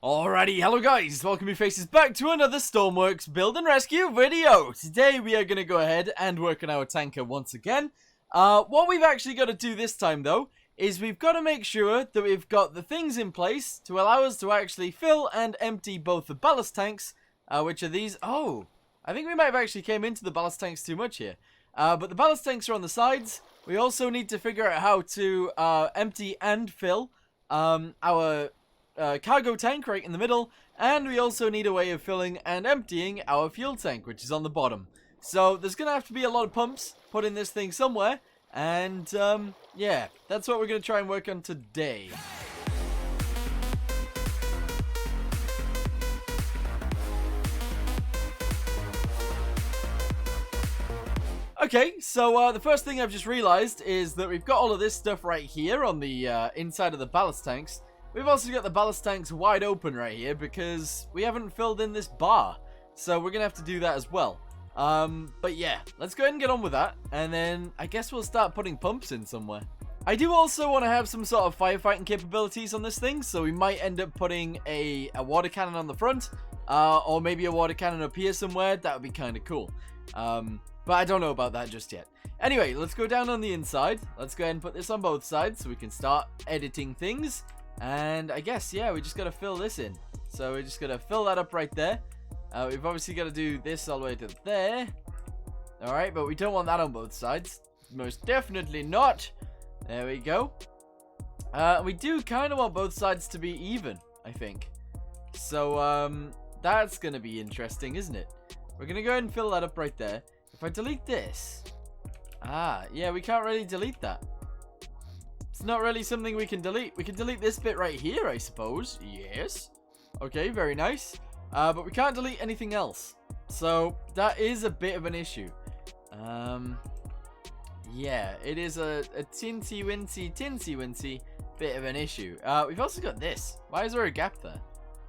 Alrighty, hello guys, welcome your faces back to another Stormworks build and rescue video. Today we are going to go ahead and work on our tanker once again. What we've actually got to do this time though, is we've got to make sure that we've got the things in place to allow us to actually fill and empty both the ballast tanks, which are these. Oh, I think we might have actually came into the ballast tanks too much here. But the ballast tanks are on the sides. We also need to figure out how to empty and fill our cargo tank right in the middle, and we also need a way of filling and emptying our fuel tank, which is on the bottom. So there's gonna have to be a lot of pumps put in this thing somewhere, and yeah, that's what we're gonna try and work on today. Okay, so the first thing I've just realized is that we've got all of this stuff right here on the inside of the ballast tanks. We've also got the ballast tanks wide open right here because we haven't filled in this bar. So we're going to have to do that as well. But yeah, let's go ahead and get on with that. And then I guess we'll start putting pumps in somewhere. I do also want to have some sort of firefighting capabilities on this thing. So we might end up putting a water cannon on the front. Or maybe a water cannon up here somewhere. That would be kind of cool. But I don't know about that just yet. Anyway, let's go down on the inside. Let's go ahead and put this on both sides so we can start editing things. And I guess, yeah, we just got to fill this in. So we're just going to fill that up right there. We've obviously got to do this all the way to there. Alright, but we don't want that on both sides. Most definitely not. There we go. We do kind of want both sides to be even, I think. So, that's going to be interesting, isn't it? We're going to go ahead and fill that up right there. If I delete this... yeah, we can't really delete that. It's not really something we can delete. We can delete this bit right here, I suppose. Yes. Okay, very nice. But we can't delete anything else. So, that is a bit of an issue. Yeah, it is a tinsy-wincy bit of an issue. We've also got this. Why is there a gap there?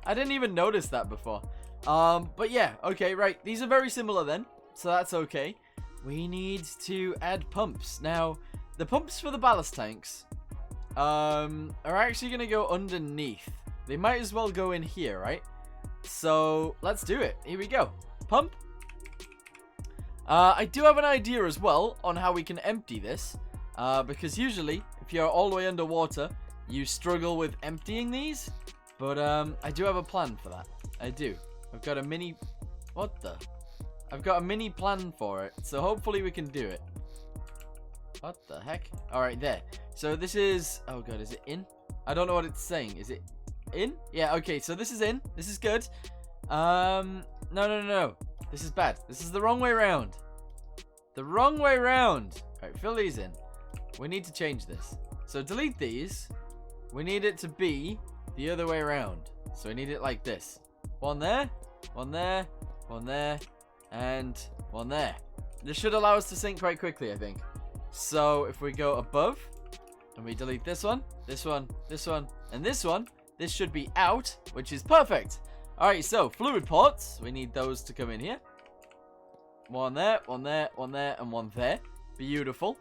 I didn't even notice that before. But yeah, okay, right. These are very similar then. So that's okay. We need to add pumps. Now, the pumps for the ballast tanks... are actually going to go underneath. They might as well go in here, right? So, let's do it. Here we go. Pump. I do have an idea as well on how we can empty this. Because usually, if you're all the way underwater, you struggle with emptying these. But, I do have a plan for that. I do. I've got a mini... What the... I've got a mini plan for it, so hopefully we can do it. What the heck? Alright, there. So this is... Oh god, is it in? I don't know what it's saying. Is it in? Yeah, okay, so this is in. This is good. No. This is bad. This is the wrong way around. The wrong way around. Alright, fill these in. We need to change this. So delete these. We need it to be the other way around. So we need it like this. One there. One there. One there. And one there. This should allow us to sink quite quickly, I think. So if we go above and we delete this one, this one, this one, and this one, this should be out, which is perfect. Alright, so fluid ports, we need those to come in here. One there, one there, one there, and one there. Beautiful.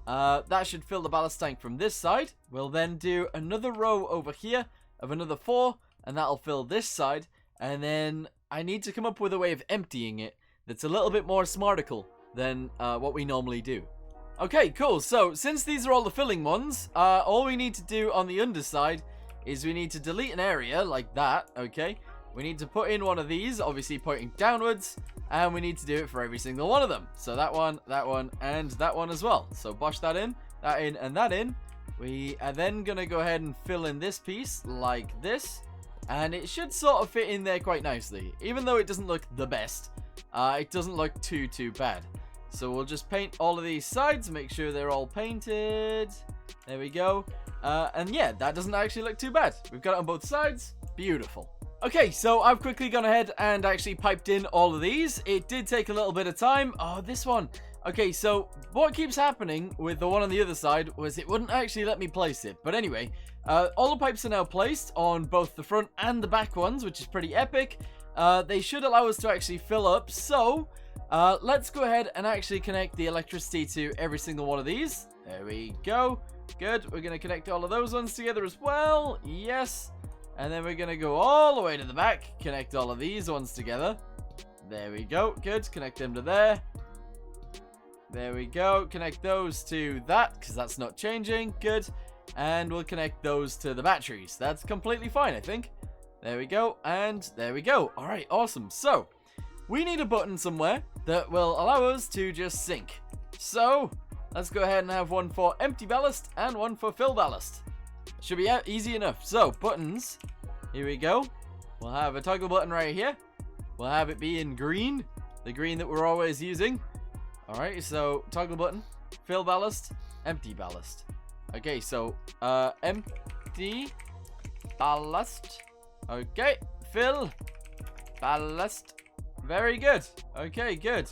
That should fill the ballast tank from this side. We'll then do another row over here of another 4, and that'll fill this side. And then I need to come up with a way of emptying it that's a little bit more smartical than what we normally do. Okay, cool. So, since these are all the filling ones, all we need to do on the underside is we need to delete an area like that, okay? We need to put in one of these, obviously pointing downwards, and we need to do it for every single one of them. So that one, and that one as well. So bosh that in, and that in. We are then going to go ahead and fill in this piece like this, and it should sort of fit in there quite nicely. Even though it doesn't look the best, it doesn't look too bad. So we'll just paint all of these sides, make sure they're all painted. There we go. And yeah, that doesn't actually look too bad. We've got it on both sides. Beautiful. Okay, so I've quickly gone ahead and actually piped in all of these. It did take a little bit of time. Oh, this one. Okay, so what keeps happening with the one on the other side was it wouldn't actually let me place it. But anyway, all the pipes are now placed on both the front and the back ones, which is pretty epic. They should allow us to actually fill up. So let's go ahead and actually connect the electricity to every single one of these. There we go. Good. We're going to connect all of those ones together as well. Yes. And then we're going to go all the way to the back. Connect all of these ones together. There we go. Good. Connect them to there. There we go. Connect those to that, because that's not changing. Good. And we'll connect those to the batteries. That's completely fine, I think. There we go. And there we go. All right. Awesome. So, we need a button somewhere that will allow us to just sink. So, let's go ahead and have one for empty ballast and one for fill ballast. Should be easy enough. So, buttons. Here we go. We'll have a toggle button right here. We'll have it be in green. The green that we're always using. Alright, so toggle button. Fill ballast. Empty ballast. Okay, so empty ballast. Okay, fill ballast. Very good. Okay, good.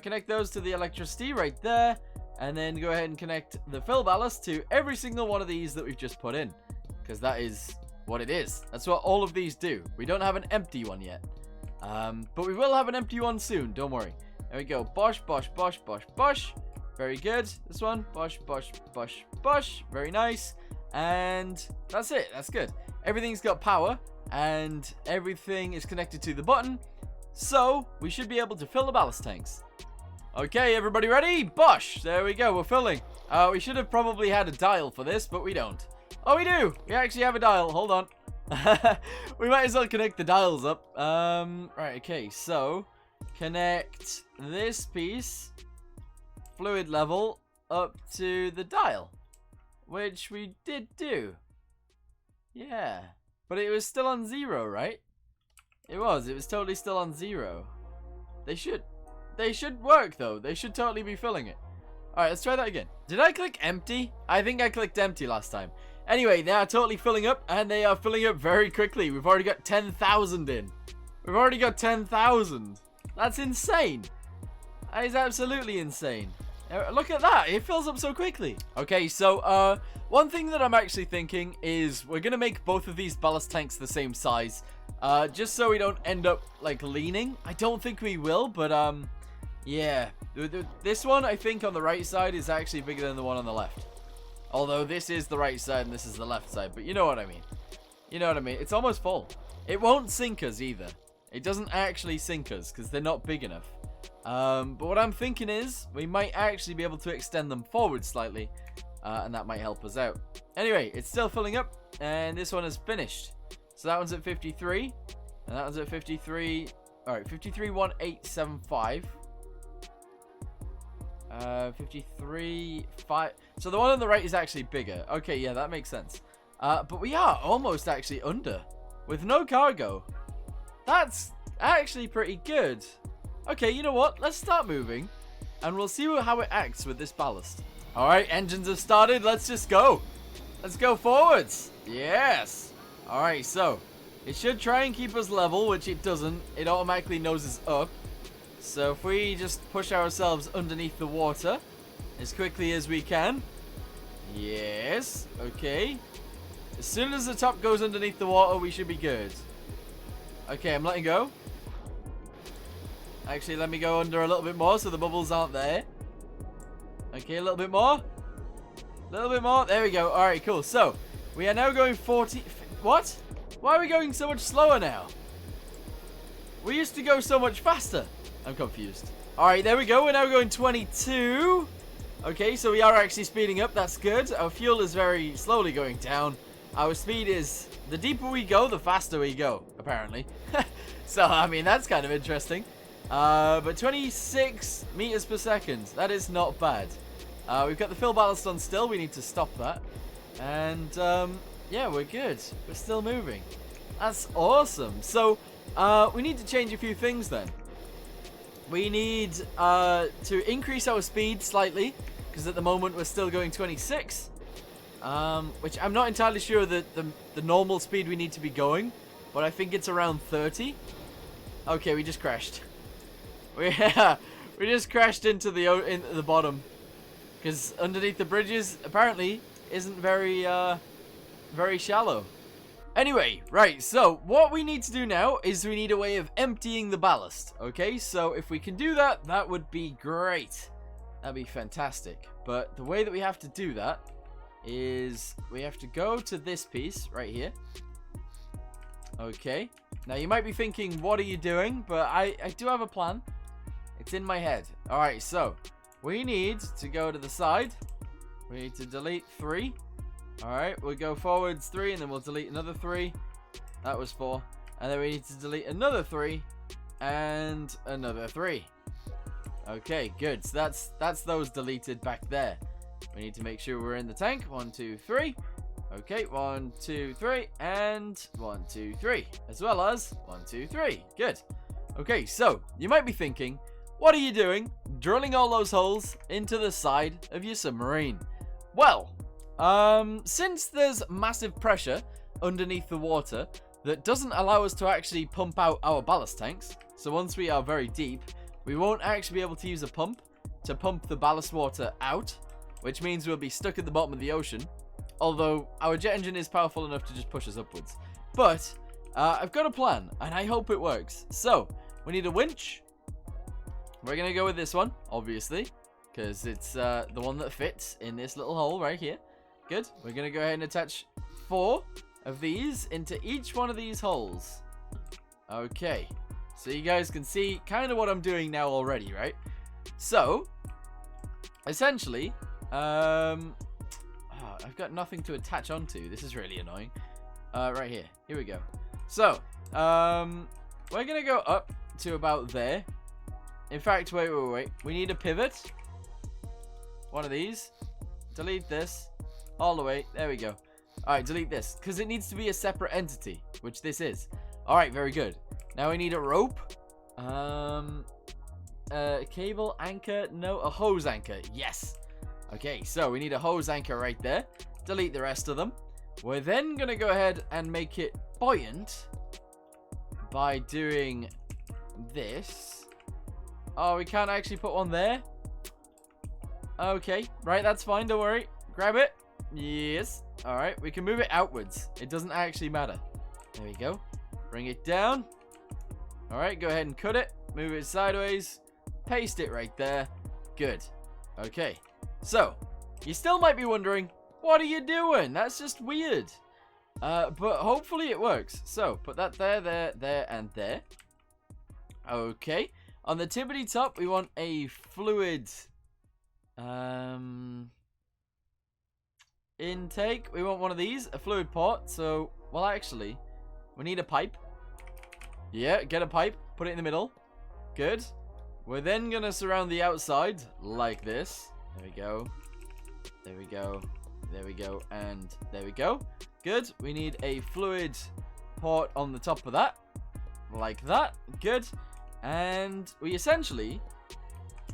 Connect those to the electricity right there. And then go ahead and connect the fill ballast to every single one of these that we've just put in. Because that is what it is. That's what all of these do. We don't have an empty one yet. But we will have an empty one soon. Don't worry. There we go. Bosh, bosh, bosh, bosh, bosh. Very good. This one. Bosh, bosh, bosh, bosh. Very nice. And that's it. That's good. Everything's got power. And everything is connected to the button. So, we should be able to fill the ballast tanks. Okay, everybody ready? Bosh! There we go, we're filling. We should have probably had a dial for this, but we don't. Oh, we do! We actually have a dial. Hold on. We might as well connect the dials up. Right, okay, so connect this piece, fluid level, up to the dial, which we did do. Yeah, but it was still on 0, right? It was totally still on 0. They should work, though. They should totally be filling it. Alright, let's try that again. Did I click empty? I think I clicked empty last time. Anyway, they are totally filling up, and they are filling up very quickly. We've already got 10,000 in. We've already got 10,000. That's insane. That is absolutely insane. Look at that. It fills up so quickly. Okay, so, one thing that I'm actually thinking is we're going to make both of these ballast tanks the same size. Just so we don't end up, like, leaning. I don't think we will, but, yeah. This one, I think, on the right side is actually bigger than the one on the left. Although this is the right side and this is the left side. But you know what I mean. You know what I mean. It's almost full. It won't sink us either. It doesn't actually sink us because they're not big enough. But what I'm thinking is we might actually be able to extend them forward slightly. And that might help us out. Anyway, it's still filling up. And this one is finished. So that one's at 53. And that one's at 53. Alright, 531875. 53.5. So the one on the right is actually bigger. Okay, yeah, that makes sense. But we are almost actually under with no cargo. That's actually pretty good. Okay, you know what? Let's start moving and we'll see how it acts with this ballast. All right, engines have started. Let's just go. Let's go forwards. Yes. All right, so it should try and keep us level, which it doesn't. It automatically noses up. So if we just push ourselves underneath the water as quickly as we can. Yes. Okay. As soon as the top goes underneath the water, we should be good. Okay, I'm letting go. Actually, let me go under a little bit more so the bubbles aren't there. Okay, a little bit more. A little bit more. There we go. All right, cool. So we are now going 40. What? Why are we going so much slower now? We used to go so much faster. I'm confused. Alright, there we go. We're now going 22. Okay, so we are actually speeding up. That's good. Our fuel is very slowly going down. Our speed is... The deeper we go, the faster we go, apparently. So, I mean, that's kind of interesting. But 26 meters per second. That is not bad. We've got the fill ballast on still. We need to stop that. And, yeah, we're good. We're still moving. That's awesome. So, we need to change a few things then. We need to increase our speed slightly, because at the moment we're still going 26, which I'm not entirely sure that the normal speed we need to be going, but I think it's around 30. Okay, we just crashed. We just crashed into the bottom, because underneath the bridges apparently isn't very shallow. Anyway, right, so what we need to do now is we need a way of emptying the ballast, okay? So if we can do that, that would be great. That'd be fantastic. But the way that we have to do that is we have to go to this piece right here. Okay. Now, you might be thinking, what are you doing? But I do have a plan. It's in my head. All right, so we need to go to the side. We need to delete 3. All right, we'll go forwards 3, and then we'll delete another 3. That was 4. And then we need to delete another 3 and another 3. Okay, good. So that's those deleted back there. We need to make sure we're in the tank. 1, 2, 3. Okay, 1, 2, 3, and 1, 2, 3, as well as 1, 2, 3. Good. Okay, so you might be thinking, what are you doing drilling all those holes into the side of your submarine? Well, since there's massive pressure underneath the water that doesn't allow us to actually pump out our ballast tanks, so once we are very deep, we won't actually be able to use a pump to pump the ballast water out, which means we'll be stuck at the bottom of the ocean. Although our jet engine is powerful enough to just push us upwards. But I've got a plan, and I hope it works. So we need a winch. We're going to go with this one, obviously, because it's the one that fits in this little hole right here. Good. We're going to go ahead and attach 4 of these into each one of these holes. Okay. So you guys can see kind of what I'm doing now already, right? So, essentially, I've got nothing to attach onto. This is really annoying. Right here. Here we go. So, we're going to go up to about there. In fact, wait. We need a pivot. One of these. Delete this. All the way. There we go. Alright, delete this. Because it needs to be a separate entity, which this is. Alright, very good. Now we need a rope. Cable, anchor. No, a hose anchor. Yes. Okay, so we need a hose anchor right there. Delete the rest of them. We're then going to go ahead and make it buoyant by doing this. Oh, we can't actually put one there? Okay, right, that's fine, don't worry. Grab it. Yes. Alright, we can move it outwards. It doesn't actually matter. There we go. Bring it down. Alright, go ahead and cut it. Move it sideways. Paste it right there. Good. Okay. So, you still might be wondering, what are you doing? That's just weird. But hopefully it works. So, put that there, and there. Okay. On the tippity top, we want a fluid intake. We want one of these, a fluid port. So, well, actually, we need a pipe. Yeah, get a pipe. Put it in the middle. Good. We're then going to surround the outside like this. There we go. There we go. There we go. And there we go. Good. We need a fluid port on the top of that. Like that. Good. And we essentially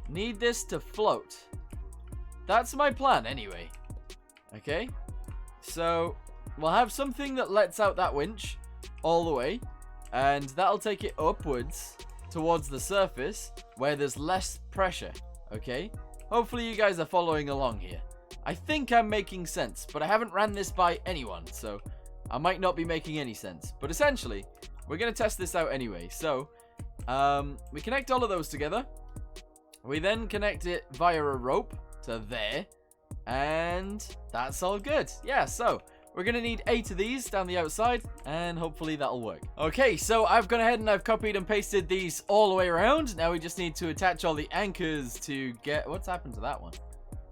need this to float. That's my plan anyway. Okay. So we'll have something that lets out that winch all the way. And that'll take it upwards towards the surface where there's less pressure. Okay. Hopefully you guys are following along here. I think I'm making sense, but I haven't ran this by anyone, so I might not be making any sense. But essentially, we're going to test this out anyway. So, we connect all of those together. We then connect it via a rope to there. And that's all good. Yeah, so we're going to need 8 of these down the outside, and hopefully that'll work. Okay, so I've gone ahead and I've copied and pasted these all the way around. Now we just need to attach all the anchors to get... What's happened to that one?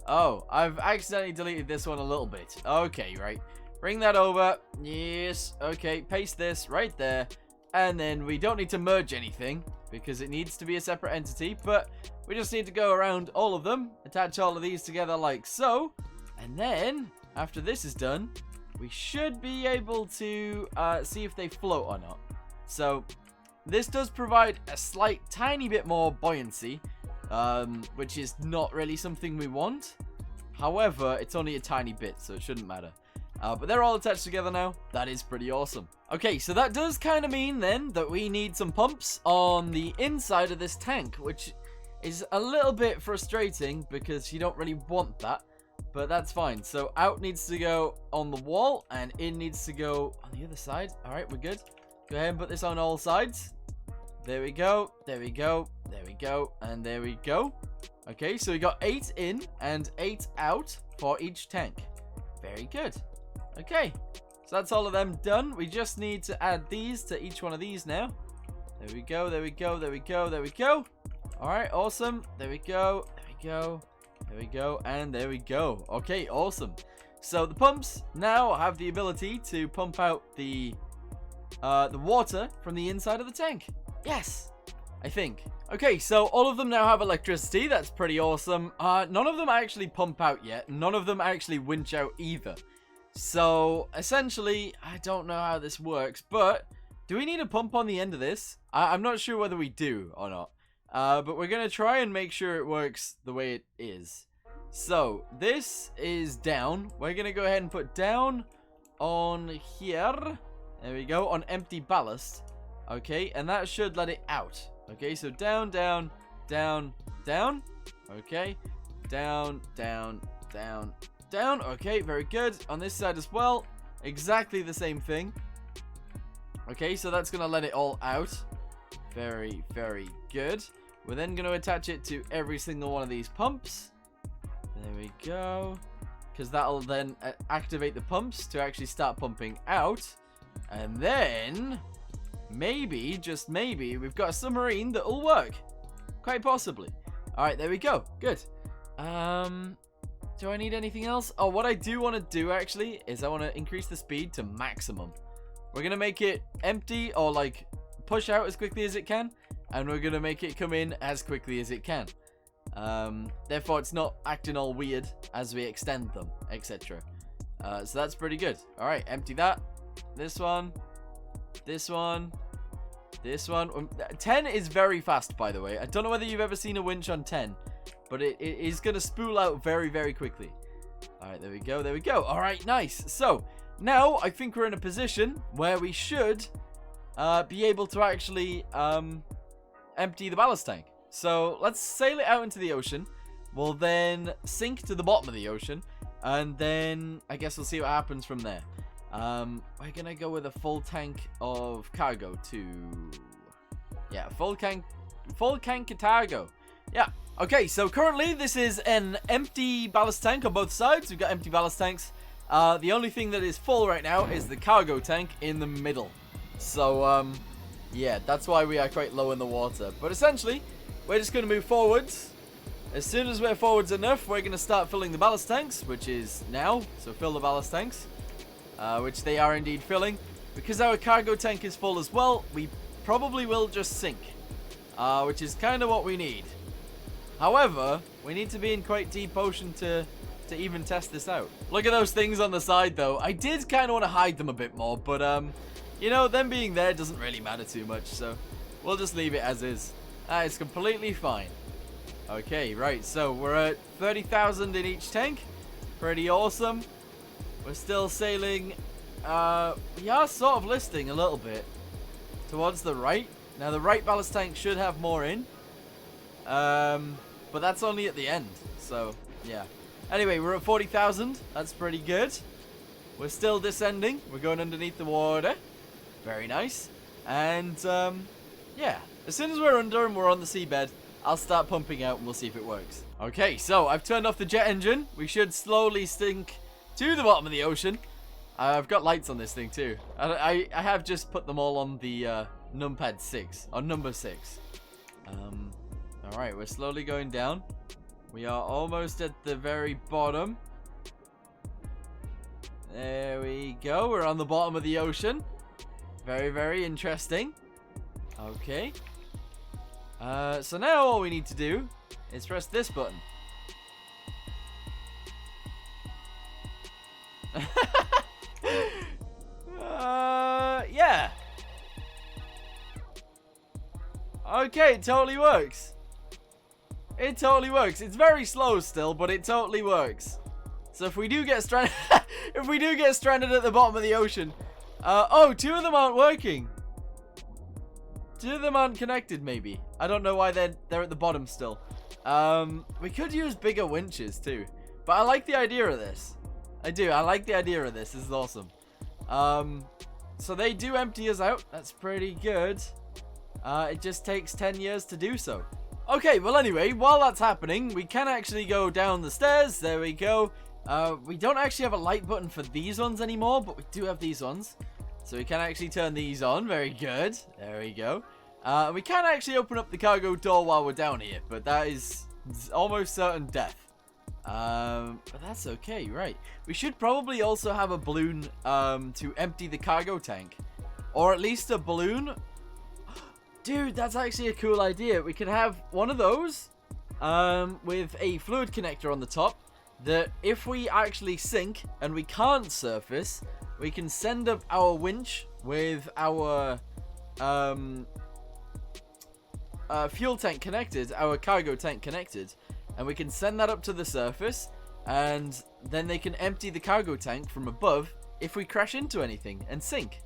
Oh, I've accidentally deleted this one a little bit. Okay, right. Bring that over. Yes. Okay, paste this right there. And then we don't need to merge anything because it needs to be a separate entity. But we just need to go around all of them, attach all of these together like so. And then, after this is done, we should be able to see if they float or not. So, this does provide a slight tiny bit more buoyancy. Which is not really something we want. However, it's only a tiny bit, so it shouldn't matter. But they're all attached together now. That is pretty awesome. Okay, so that does kind of mean then that we need some pumps on the inside of this tank, which is a little bit frustrating because you don't really want that. But that's fine. So out needs to go on the wall and in needs to go on the other side. All right, we're good. Go ahead and put this on all sides. There we go, there we go, there we go, and there we go. Okay, so we got 8 in and 8 out for each tank. Very good. Okay, So that's all of them done. We just need to add these to each one of these now. There we go, there we go, there we go, there we go. Alright, awesome. There we go, there we go, there we go, and there we go. Okay, awesome. So the pumps now have the ability to pump out the water from the inside of the tank. Yes, I think. Okay, so all of them now have electricity. That's pretty awesome. None of them actually pump out yet. None of them actually winch out either. So essentially, I don't know how this works, but do we need a pump on the end of this? I'm not sure whether we do or not. But we're going to try and make sure it works the way it is. So this is down. We're going to go ahead and put down on here. There we go, on empty ballast. Okay, and that should let it out. Okay, so down, down, down, down. Okay, down, down, down, down. Okay, very good. On this side as well, exactly the same thing. Okay, so that's going to let it all out. Very, very good. We're then going to attach it to every single one of these pumps. There we go. Because that'll then activate the pumps to actually start pumping out. And then, maybe, just maybe, we've got a submarine that will work. Quite possibly. Alright, there we go. Good. Do I need anything else? Oh, what I do want to do, actually, is I want to increase the speed to maximum. We're going to make it empty, or, like, push out as quickly as it can. And we're going to make it come in as quickly as it can. Therefore, it's not acting all weird as we extend them, etc. So that's pretty good. Alright, empty that. This one. This one. This one. 10 is very fast, by the way. I don't know whether you've ever seen a winch on 10. But it is going to spool out very, very quickly. Alright, there we go. There we go. Alright, nice. So, now I think we're in a position where we should be able to actually empty the ballast tank. So, let's sail it out into the ocean. We'll then sink to the bottom of the ocean. And then, I guess we'll see what happens from there. We're going to go with a full tank of cargo to... Yeah, full tank cargo. Yeah. Okay, so currently this is an empty ballast tank on both sides. We've got empty ballast tanks. The only thing that is full right now is the cargo tank in the middle. So, yeah, that's why we are quite low in the water. But essentially, we're just going to move forwards. As soon as we're forwards enough, we're going to start filling the ballast tanks, which is now. So fill the ballast tanks, which they are indeed filling. Because our cargo tank is full as well, we probably will just sink, which is kind of what we need. However, we need to be in quite deep ocean to even test this out. Look at those things on the side, though. I did kind of want to hide them a bit more, but, you know, them being there doesn't really matter too much, so we'll just leave it as is. It's completely fine. Okay, right, so we're at 30,000 in each tank. Pretty awesome. We're still sailing. We are sort of listing a little bit towards the right. Now, the right ballast tank should have more in. But that's only at the end, so yeah. Anyway, we're at 40,000. That's pretty good. We're still descending. We're going underneath the water. Very nice. And, yeah. As soon as we're under and we're on the seabed, I'll start pumping out and we'll see if it works. Okay, so I've turned off the jet engine. We should slowly sink to the bottom of the ocean. I've got lights on this thing too. I have just put them all on the numpad 6, or number 6. Alright, we're slowly going down. We are almost at the very bottom. There we go. We're on the bottom of the ocean. Very, very interesting. Okay. So now all we need to do is press this button. Yeah. Okay, it totally works. It totally works. It's very slow still, but it totally works. So if we do get stranded, if we do get stranded at the bottom of the ocean, oh, 2 of them aren't working. 2 of them aren't connected. Maybe I don't know why they're at the bottom still. We could use bigger winches too, but I like the idea of this. I do. I like the idea of this. This is awesome. So they do empty us out. That's pretty good. It just takes 10 years to do so. Okay, well anyway, while that's happening, we can actually go down the stairs. There we go. We don't actually have a light button for these ones anymore, but we do have these ones. So we can actually turn these on. Very good. There we go. We can actually open up the cargo door while we're down here, but that is almost certain death. But that's okay, right. We should probably also have a balloon to empty the cargo tank. Or at least a balloon. Dude, that's actually a cool idea. We could have one of those with a fluid connector on the top that if we actually sink and we can't surface, we can send up our winch with our fuel tank connected, our cargo tank connected, and we can send that up to the surface, and then they can empty the cargo tank from above if we crash into anything and sink.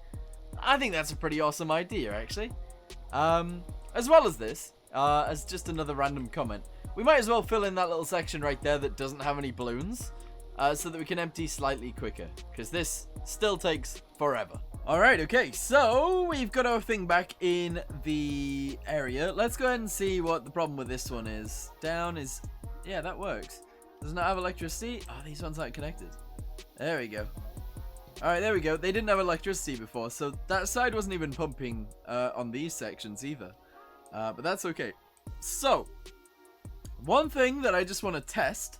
I think that's a pretty awesome idea, actually. As well as this, as just another random comment, we might as well fill in that little section right there that doesn't have any balloons, so that we can empty slightly quicker, because this still takes forever. Alright, okay, so we've got our thing back in the area. Let's go ahead and see what the problem with this one is. Down is... yeah, that works. Does not have electricity. Oh, these ones aren't connected. There we go. Alright, there we go. They didn't have electricity before, so that side wasn't even pumping on these sections either. But that's okay. So, one thing that I just want to test,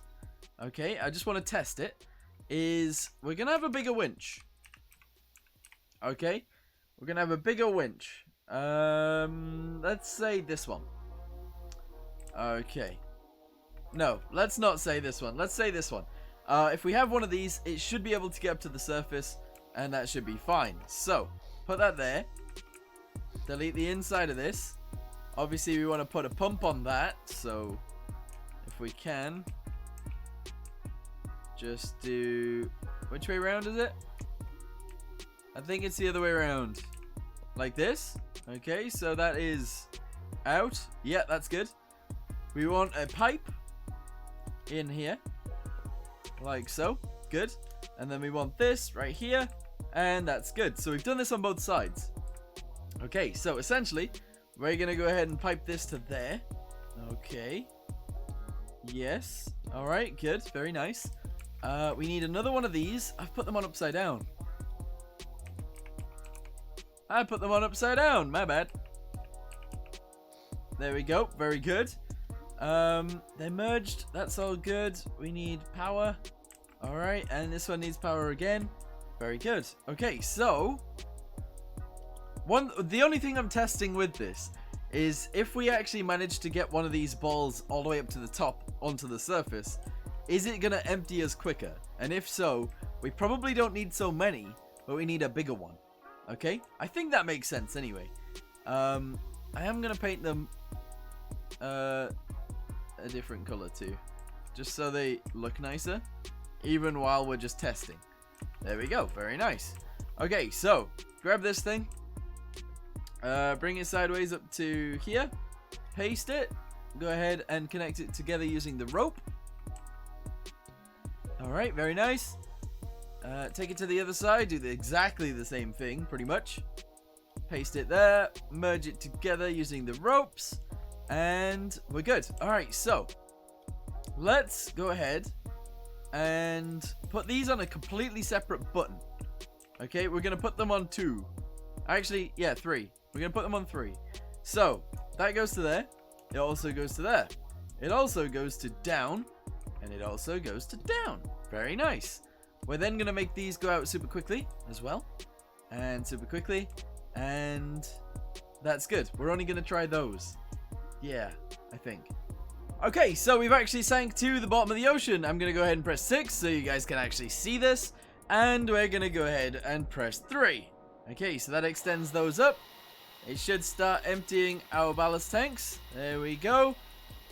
okay, I just want to test it, is we're going to have a bigger winch. Okay, we're going to have a bigger winch. Let's say this one. Okay. No, let's not say this one. Let's say this one. If we have one of these, it should be able to get up to the surface, and that should be fine. So, put that there. Delete the inside of this. Obviously, we want to put a pump on that, so if we can, just do... which way around is it? I think it's the other way around. Like this. Okay, so that is out. Yeah, that's good. We want a pipe in here. Like so. Good. And then we want this right here. And that's good. So we've done this on both sides. Okay, so essentially, we're going to go ahead and pipe this to there. Okay. Yes. Alright, good. Very nice. We need another one of these. I've put them on upside down. I put them on upside down. My bad. There we go. Very good. They're merged. That's all good. We need power. Alright, and this one needs power again. Very good. Okay, so the only thing I'm testing with this is if we actually manage to get one of these balls all the way up to the top onto the surface, is it going to empty us quicker? And if so, we probably don't need so many, but we need a bigger one. Okay, I think that makes sense anyway. I am going to paint them a different color too, just so they look nicer, even while we're just testing. There we go, very nice. Okay, so grab this thing, bring it sideways up to here, paste it, go ahead and connect it together using the rope. Alright, very nice. Take it to the other side, do exactly the same thing, pretty much. Paste it there, merge it together using the ropes, and we're good. Alright, so let's go ahead and put these on a completely separate button. Okay, we're going to put them on 2. Actually, yeah, 3. We're going to put them on 3. So, that goes to there. It also goes to there. It also goes to down, and it also goes to down. Very nice. We're then going to make these go out super quickly as well. And super quickly. And that's good. We're only going to try those. Yeah, I think. Okay, so we've actually sank to the bottom of the ocean. I'm going to go ahead and press 6 so you guys can actually see this. And we're going to go ahead and press 3. Okay, so that extends those up. It should start emptying our ballast tanks. There we go.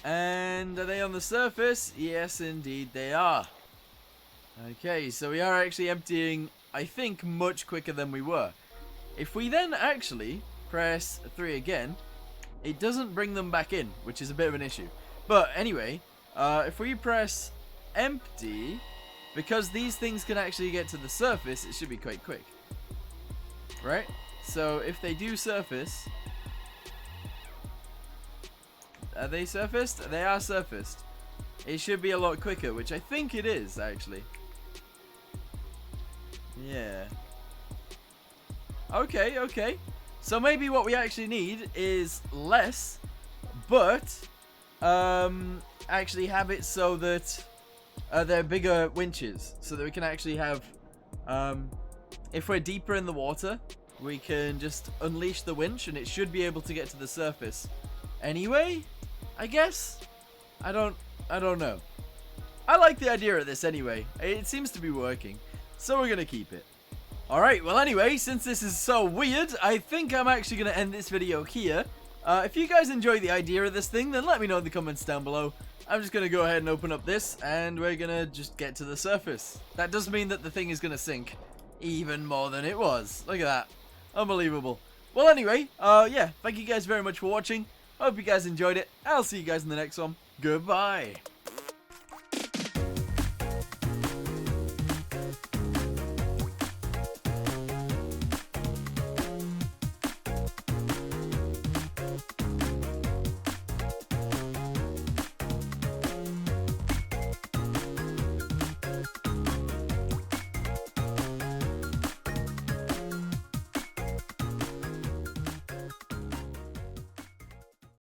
And are they on the surface? Yes, indeed they are. Okay, so we are actually emptying, I think, much quicker than we were. If we then actually press 3 again, it doesn't bring them back in, which is a bit of an issue. But anyway, if we press empty, because these things can actually get to the surface, it should be quite quick. Right? So if they do surface... Are they surfaced? They are surfaced. it should be a lot quicker, which I think it is, actually. Yeah. Okay, okay. So maybe what we actually need is less, but actually have it so that they're bigger winches, so that we can actually have, if we're deeper in the water, we can just unleash the winch and it should be able to get to the surface. Anyway, I guess? I don't know. I like the idea of this anyway. It seems to be working, so we're gonna keep it. Alright, well anyway, since this is so weird, I think I'm actually gonna end this video here. If you guys enjoy the idea of this thing, then let me know in the comments down below. I'm just gonna go ahead and open up this, and we're gonna just get to the surface. That does mean that the thing is gonna sink even more than it was. Look at that. Unbelievable. Well anyway, yeah, thank you guys very much for watching. Hope you guys enjoyed it. I'll see you guys in the next one. Goodbye.